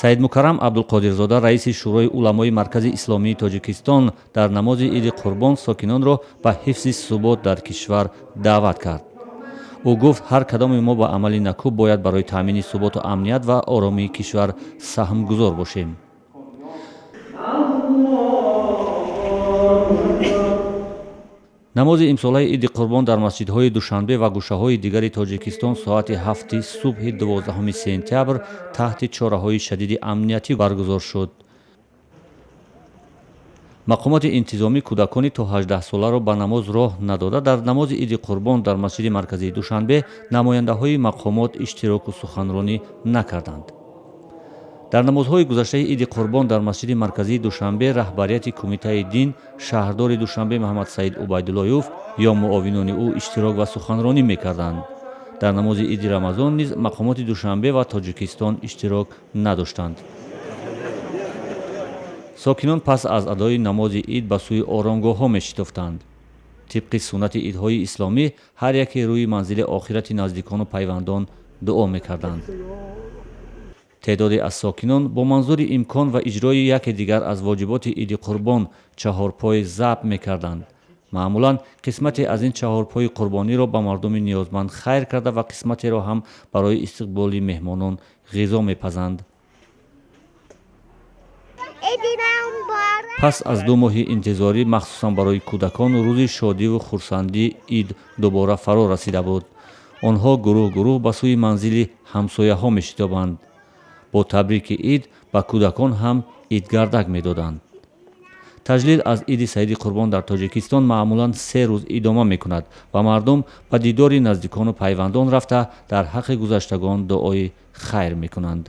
Саид Мукаррам Абдулқодирзода, раиси шӯрои уламои Маркази Исломии Тоҷикистон, дар намози Иди Қурбон сокинонро ба ҳифзи субот дар кишвар даъват кард. ӯ гуфт, ҳар кадоми мо ба амали накӯб бояд барои таъмини суботу амният ва оромии кишвар саҳмгузор бошем. намози имсолаи Иди Қурбон дар масҷидҳои Душанбе ва гӯшаҳои дигари Тоҷикистон соати 7 субҳи 12 сентябр таҳти чораҳои шадиди амниятӣ баргузор шуд. мақомоти интизомӣ кӯдакони то 18 соларо ба намоз роҳ надода, дар намози Иди Қурбон дар масҷиди марказии Душанбе намояндаҳои мақомот иштироку суханронӣ накарданд. дар намозҳои гузаштаи Иди Қурбон дар масҷиди марказии Душанбе раҳбарияти кумитаи дин, шаҳрдори Душанбе Муҳаммад Саид Убайдуллоев ё муовинони ӯ иштирок ва суханронӣ мекарданд. дар намози Иди Рамазон низ мақомоти Душанбе ва Тоҷикистон иштирок надоштанд. сокинон пас аз адои намози ид ба сӯи оромгоҳҳо мешитофтанд. тибқи суннати идҳои исломӣ ҳар яке рӯи манзили охирати наздикону пайвандон дуо мекарданд. теъдоде аз сокинон бо манзури имкон ва иҷрои яке дигар аз воҷиботи Иди Қурбон чаҳорпой забт мекарданд. маъмулан қисмате аз ин чаҳорпои қурбониро ба мардуми ниёзманд хайр карда ва қисматеро ҳам барои истиқболи меҳмонон ғизо мепазанд. пас аз 2 моҳи интизорӣ махсусан барои кӯдакон рӯзи шодиву хурсандии ид дубора фаро расида буд. онҳо гурӯҳ ба сӯи манзили ҳамсояҳо мешитобанд. бо табрики ид ба кӯдакон ҳам идгардак медоданд. таҷлил аз Иди Саиди Қурбон дар Тоҷикистон маъмулан 3 рӯз идома мекунад ва мардум ба дидори наздикону пайвандон рафта дар ҳаққи гузаштагон дуои хайр мекунанд.